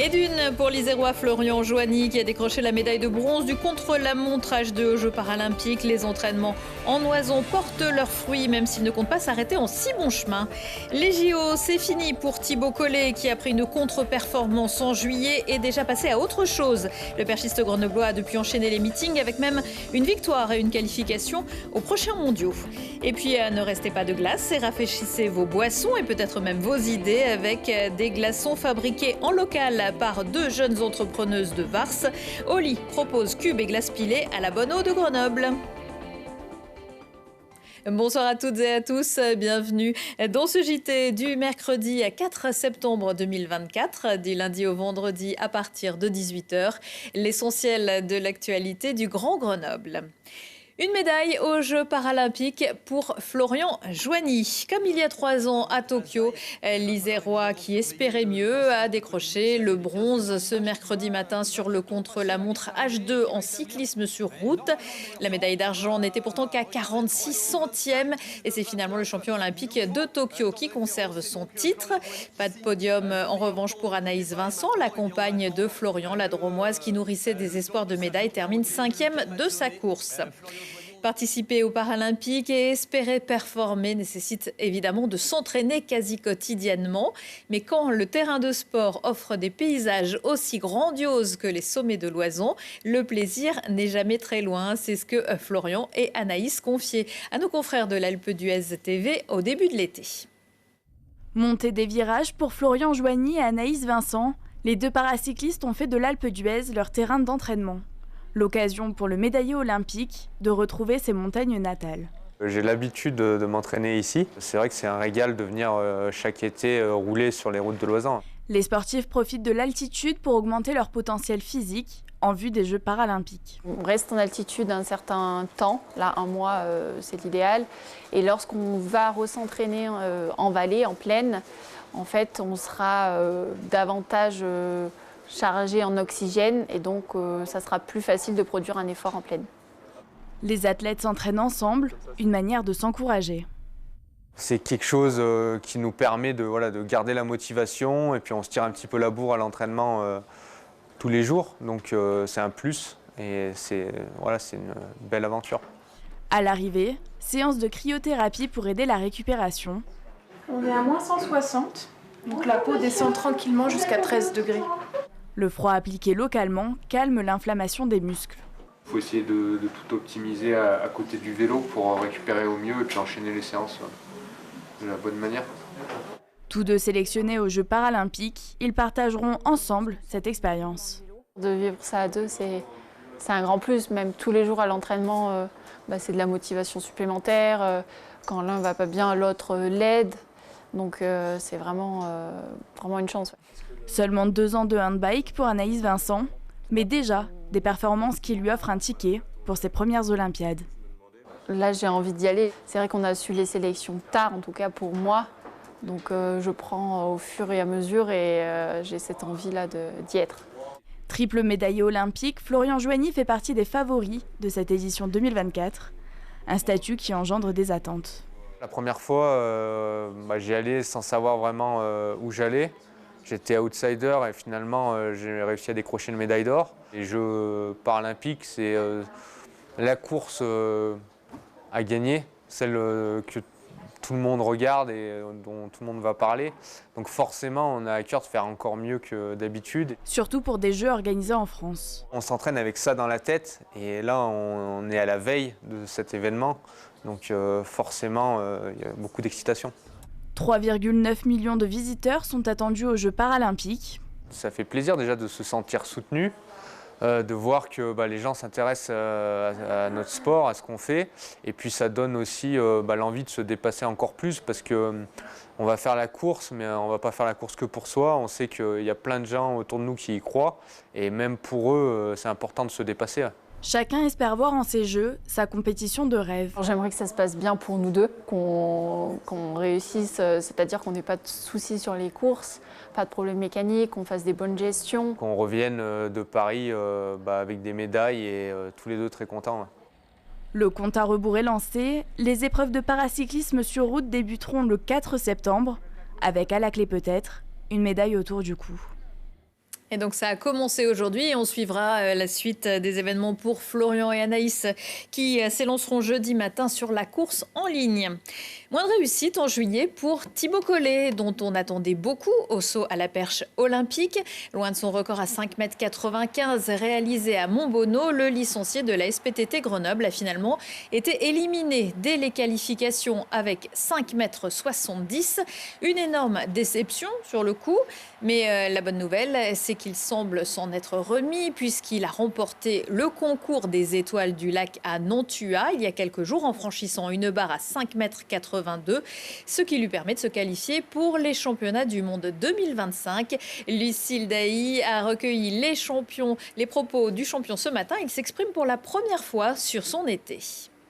Et d'une pour l'Isérois Florian Joigny qui a décroché la médaille de bronze du contre-la-montre H2 aux Jeux paralympiques. Les entraînements en Oison portent leurs fruits même s'ils ne comptent pas s'arrêter en si bon chemin. Les JO, c'est fini pour Thibaut Collet qui après une contre-performance en juillet est déjà passé à autre chose. Le perchiste grenoblois a depuis enchaîné les meetings avec même une victoire et une qualification aux prochains mondiaux. Et puis ne restez pas de glace et rafraîchissez vos boissons et peut-être même vos idées avec des glaçons fabriqués en local par deux jeunes entrepreneuses de Vars. Oli propose cubes et glaces pilées à la Bonne Eau de Grenoble. Bonsoir à toutes et à tous, bienvenue dans ce JT du mercredi 4 septembre 2024, du lundi au vendredi à partir de 18h, l'essentiel de l'actualité du Grand Grenoble. Une médaille aux Jeux paralympiques pour Florian Joigny. Comme il y a 3 ans à Tokyo, l'Isérois qui espérait mieux a décroché le bronze ce mercredi matin sur le contre-la-montre H2 en cyclisme sur route. La médaille d'argent n'était pourtant qu'à 46 centièmes et c'est finalement le champion olympique de Tokyo qui conserve son titre. Pas de podium en revanche pour Anaïs Vincent, la compagne de Florian, la Dromoise qui nourrissait des espoirs de médaille, termine 5e de sa course. Participer aux Paralympiques et espérer performer nécessite évidemment de s'entraîner quasi quotidiennement. Mais quand le terrain de sport offre des paysages aussi grandioses que les sommets de l'Oison, le plaisir n'est jamais très loin. C'est ce que Florian et Anaïs confiaient à nos confrères de l'Alpe d'Huez TV au début de l'été. Montée des virages pour Florian Joigny et Anaïs Vincent, les deux paracyclistes ont fait de l'Alpe d'Huez leur terrain d'entraînement. L'occasion pour le médaillé olympique de retrouver ses montagnes natales. J'ai l'habitude de m'entraîner ici. C'est vrai que c'est un régal de venir chaque été rouler sur les routes de l'Oison. Les sportifs profitent de l'altitude pour augmenter leur potentiel physique en vue des Jeux paralympiques. On reste en altitude un certain temps, là 1 mois c'est l'idéal. Et lorsqu'on va s'entraîner en vallée, en plaine, en fait on sera davantage chargé en oxygène et donc ça sera plus facile de produire un effort en plaine. Les athlètes s'entraînent ensemble, une manière de s'encourager. C'est quelque chose qui nous permet de garder la motivation et puis on se tire un petit peu la bourre à l'entraînement tous les jours. Donc c'est un plus et c'est une belle aventure. À l'arrivée, séance de cryothérapie pour aider la récupération. On est à moins 160, donc la peau descend tranquillement jusqu'à 13 degrés. Le froid appliqué localement calme l'inflammation des muscles. Il faut essayer de tout optimiser à côté du vélo pour récupérer au mieux et puis enchaîner les séances de la bonne manière. Tous deux sélectionnés aux Jeux paralympiques, ils partageront ensemble cette expérience. De vivre ça à deux, c'est un grand plus. Même tous les jours à l'entraînement, c'est de la motivation supplémentaire. Quand l'un va pas bien, l'autre l'aide. Donc c'est vraiment une chance. Seulement 2 ans de handbike pour Anaïs Vincent, mais déjà des performances qui lui offrent un ticket pour ses premières Olympiades. Là, j'ai envie d'y aller. C'est vrai qu'on a su les sélections tard, en tout cas pour moi. Donc je prends au fur et à mesure et j'ai cette envie-là d'y être. Triple médaillé olympique, Florian Joigny fait partie des favoris de cette édition 2024. Un statut qui engendre des attentes. La première fois, j'y allais sans savoir vraiment où j'allais. J'étais outsider et finalement j'ai réussi à décrocher une médaille d'or. Les Jeux paralympiques, c'est la course à gagner, celle que tout le monde regarde et dont tout le monde va parler. Donc forcément, on a à cœur de faire encore mieux que d'habitude. Surtout pour des Jeux organisés en France. On s'entraîne avec ça dans la tête et là, on est à la veille de cet événement. Donc forcément, il y a beaucoup d'excitation. 3,9 millions de visiteurs sont attendus aux Jeux paralympiques. Ça fait plaisir déjà de se sentir soutenu, de voir que les gens s'intéressent à notre sport, à ce qu'on fait. Et puis ça donne aussi l'envie de se dépasser encore plus parce qu'on va faire la course, mais on ne va pas faire la course que pour soi. On sait qu'il y a plein de gens autour de nous qui y croient. Et même pour eux, c'est important de se dépasser. Chacun espère voir en ces Jeux sa compétition de rêve. J'aimerais que ça se passe bien pour nous deux, qu'on réussisse, c'est-à-dire qu'on n'ait pas de soucis sur les courses, pas de problèmes mécaniques, qu'on fasse des bonnes gestions. Qu'on revienne de Paris avec des médailles et tous les deux très contents. Le compte à rebours est lancé. Les épreuves de paracyclisme sur route débuteront le 4 septembre, avec à la clé peut-être une médaille autour du cou. Et donc ça a commencé aujourd'hui et on suivra la suite des événements pour Florian et Anaïs qui s'élanceront jeudi matin sur la course en ligne. Moins de réussite en juillet pour Thibaut Collet, dont on attendait beaucoup au saut à la perche olympique. Loin de son record à 5,95 m réalisé à Montbonneau, le licencié de la SPTT Grenoble a finalement été éliminé dès les qualifications avec 5,70 m. Une énorme déception sur le coup, mais la bonne nouvelle, c'est qu'il semble s'en être remis puisqu'il a remporté le concours des étoiles du lac à Nantua il y a quelques jours en franchissant une barre à 5,82 m, ce qui lui permet de se qualifier pour les championnats du monde 2025. Lucille Dailly a recueilli les propos du champion ce matin. Il s'exprime pour la première fois sur son été.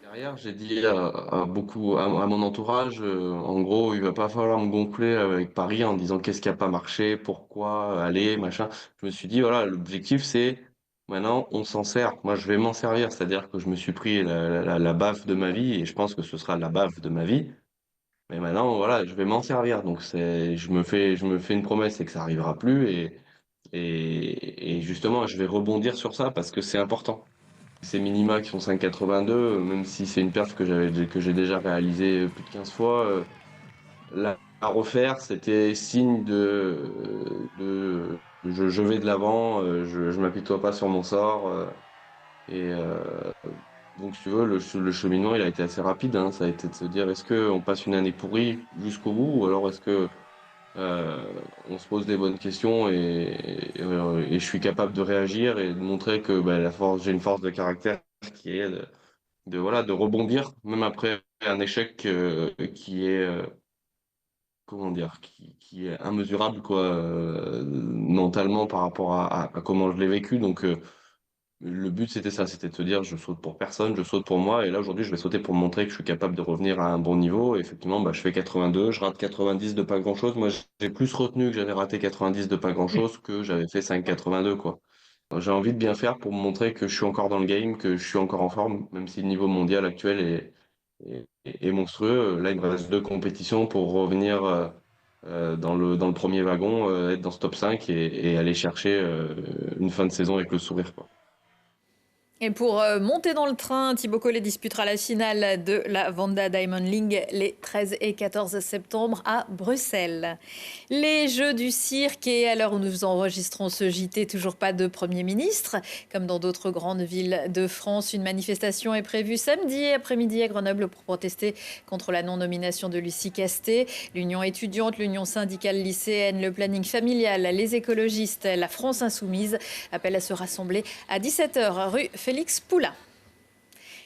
Derrière, j'ai dit à mon entourage, en gros, il va pas falloir me gonfler avec Paris en disant qu'est-ce qui a pas marché, pourquoi, aller, machin. Je me suis dit, voilà, l'objectif c'est maintenant on s'en sert. Moi, je vais m'en servir, c'est-à-dire que je me suis pris la baffe de ma vie et je pense que ce sera la baffe de ma vie. Mais maintenant, voilà, je vais m'en servir. Donc je me fais une promesse et que ça arrivera plus et justement, je vais rebondir sur ça parce que c'est important. Ces minima qui sont 5,82, même si c'est une perf que j'ai déjà réalisée plus de 15 fois, la refaire, c'était signe je vais de l'avant, je m'apitoie pas sur mon sort. Et donc, si tu veux, le cheminement, il a été assez rapide, hein. Ça a été de se dire, est-ce qu'on passe une année pourrie jusqu'au bout, ou alors est-ce que on se pose des bonnes questions et je suis capable de réagir et de montrer que j'ai une force de caractère qui est voilà, de rebondir même après un échec qui est comment dire qui est immesurable quoi mentalement par rapport à comment je l'ai vécu. Donc le but, c'était ça, c'était de se dire, je saute pour personne, je saute pour moi. Et là, aujourd'hui, je vais sauter pour montrer que je suis capable de revenir à un bon niveau. Et effectivement, je fais 82, je rate 90 de pas grand-chose. Moi, j'ai plus retenu que j'avais raté 90 de pas grand-chose que j'avais fait 5,82, quoi. J'ai envie de bien faire pour me montrer que je suis encore dans le game, que je suis encore en forme, même si le niveau mondial actuel est monstrueux. Là, il me reste 2 compétitions pour revenir dans le premier wagon, être dans ce top 5 et aller chercher une fin de saison avec le sourire, quoi. Et pour monter dans le train, Thibaut Collet disputera la finale de la Vanda Diamond League les 13 et 14 septembre à Bruxelles. Les Jeux du cirque et à l'heure où nous enregistrons ce JT, toujours pas de Premier ministre. Comme dans d'autres grandes villes de France, une manifestation est prévue samedi après-midi à Grenoble pour protester contre la non-nomination de Lucie Castet. L'Union étudiante, l'Union syndicale lycéenne, le planning familial, les écologistes, la France insoumise appellent à se rassembler à 17h rue Félix Poulain.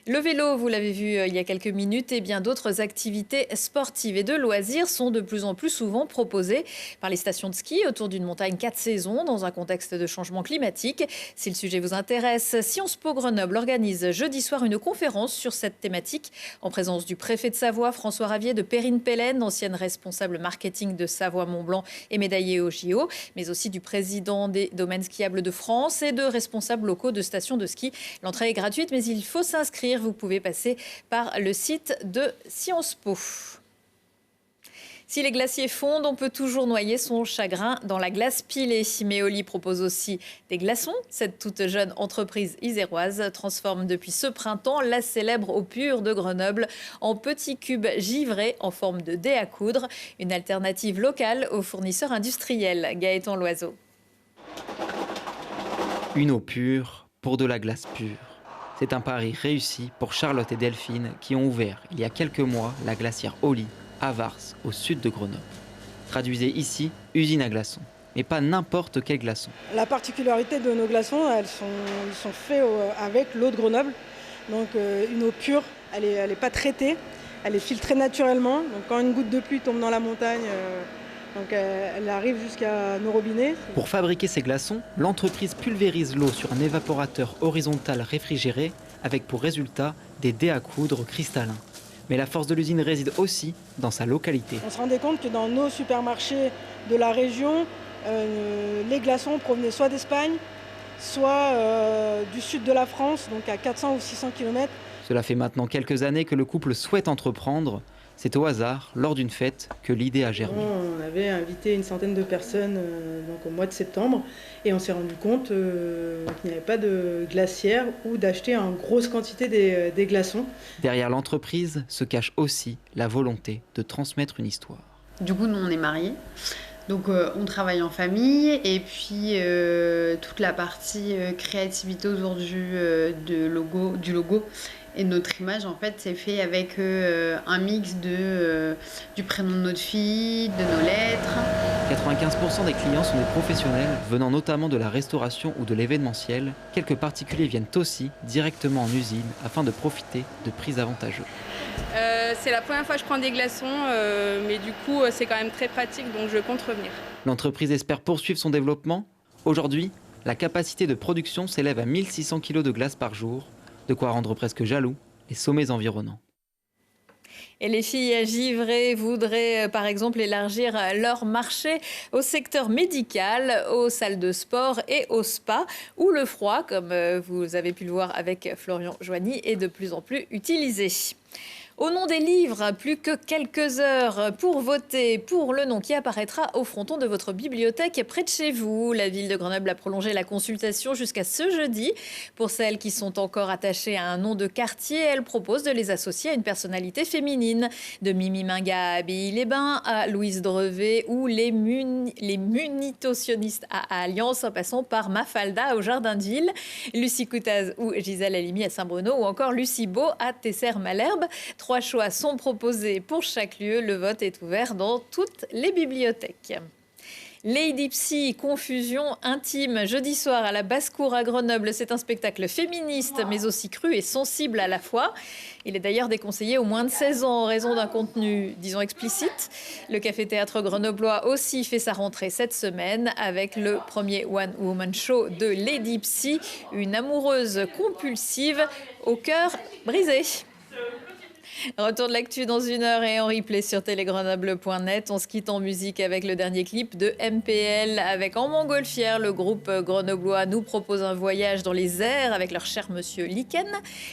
Le vélo, vous l'avez vu il y a quelques minutes, et bien d'autres activités sportives et de loisirs sont de plus en plus souvent proposées par les stations de ski autour d'une montagne 4 saisons dans un contexte de changement climatique. Si le sujet vous intéresse, Sciences Po Grenoble organise jeudi soir une conférence sur cette thématique en présence du préfet de Savoie, François Ravier, de Perrine Pellen, ancienne responsable marketing de Savoie-Mont-Blanc et médaillée au JO, mais aussi du président des domaines skiables de France et de responsables locaux de stations de ski. L'entrée est gratuite, mais il faut s'inscrire. Vous pouvez passer par le site de Sciences Po. Si les glaciers fondent, on peut toujours noyer son chagrin dans la glace pilée. Méoli propose aussi des glaçons. Cette toute jeune entreprise iséroise transforme depuis ce printemps la célèbre eau pure de Grenoble en petits cubes givrés en forme de dés à coudre. Une alternative locale aux fournisseurs industriels. Gaëtan Loiseau. Une eau pure pour de la glace pure. C'est un pari réussi pour Charlotte et Delphine qui ont ouvert il y a quelques mois la glacière Oli à Vars, au sud de Grenoble. Traduisez ici, usine à glaçons. Mais pas n'importe quel glaçon. La particularité de nos glaçons, ils sont faits avec l'eau de Grenoble. Donc une eau pure, elle est pas traitée, elle est filtrée naturellement. Donc quand une goutte de pluie tombe dans la montagne, elle arrive jusqu'à nos robinets. Pour fabriquer ces glaçons, l'entreprise pulvérise l'eau sur un évaporateur horizontal réfrigéré avec pour résultat des dés à coudre cristallins. Mais la force de l'usine réside aussi dans sa localité. On se rendait compte que dans nos supermarchés de la région, les glaçons provenaient soit d'Espagne, soit du sud de la France, donc à 400 ou 600 km. Cela fait maintenant quelques années que le couple souhaite entreprendre. C'est au hasard, lors d'une fête, que l'idée a germé. On avait invité une centaine de personnes donc au mois de septembre et on s'est rendu compte qu'il n'y avait pas de glacière ou d'acheter en grosse quantité des glaçons. Derrière l'entreprise se cache aussi la volonté de transmettre une histoire. Du coup, nous, on est mariés. Donc, on travaille en famille. Et puis, toute la partie créativité autour du logo et notre image, en fait, c'est fait avec un mix du prénom de notre fille, de nos lettres. 95% des clients sont des professionnels, venant notamment de la restauration ou de l'événementiel. Quelques particuliers viennent aussi directement en usine afin de profiter de prix avantageux. C'est la première fois que je prends des glaçons, mais du coup, c'est quand même très pratique, donc je compte revenir. L'entreprise espère poursuivre son développement. Aujourd'hui, la capacité de production s'élève à 1600 kg de glace par jour, de quoi rendre presque jaloux les sommets environnants. Et les filles givrées voudraient par exemple élargir leur marché au secteur médical, aux salles de sport et au spa, où le froid, comme vous avez pu le voir avec Florian Joigny, est de plus en plus utilisé. Au nom des livres, plus que quelques heures pour voter pour le nom qui apparaîtra au fronton de votre bibliothèque près de chez vous. La ville de Grenoble a prolongé la consultation jusqu'à ce jeudi. Pour celles qui sont encore attachées à un nom de quartier, elle propose de les associer à une personnalité féminine. De Mimi Minga à Abbaye-les-Bains à Louise Drevet ou les munitotionnistes à Alliance, en passant par Mafalda au Jardin de Ville, Lucie Coutaz ou Gisèle Halimi à Saint-Bruno ou encore Lucie Beau à Tesser-Malherbe. 3 choix sont proposés pour chaque lieu. Le vote est ouvert dans toutes les bibliothèques. Lady Psy, confusion intime, jeudi soir à la Basse-Cour à Grenoble. C'est un spectacle féministe, mais aussi cru et sensible à la fois. Il est d'ailleurs déconseillé aux moins de 16 ans en raison d'un contenu, disons, explicite. Le Café-Théâtre grenoblois aussi fait sa rentrée cette semaine avec le premier One Woman Show de Lady Psy, une amoureuse compulsive au cœur brisé. Retour de l'actu dans 1 heure et en replay sur télégrenoble.net. On se quitte en musique avec le dernier clip de MPL. Avec En Montgolfière, le groupe grenoblois nous propose un voyage dans les airs avec leur cher monsieur Liken.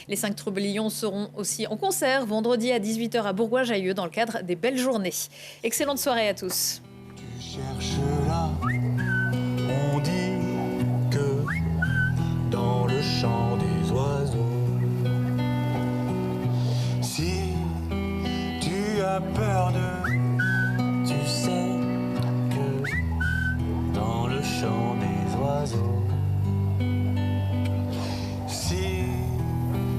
Les 5 Troublions seront aussi en concert vendredi à 18h à Bourgoin-Jallieu dans le cadre des Belles Journées. Excellente soirée à tous. Tu cherches là, on dit que dans le chant des oiseaux. Si tu as peur tu sais que dans le chant des oiseaux. Si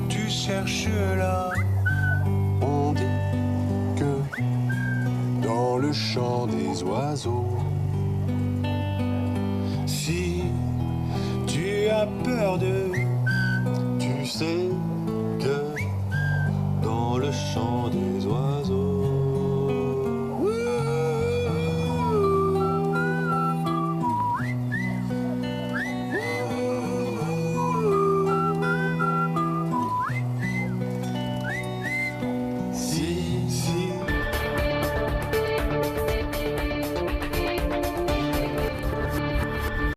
tu cherches là, on dit que dans le chant des oiseaux. Si tu as peur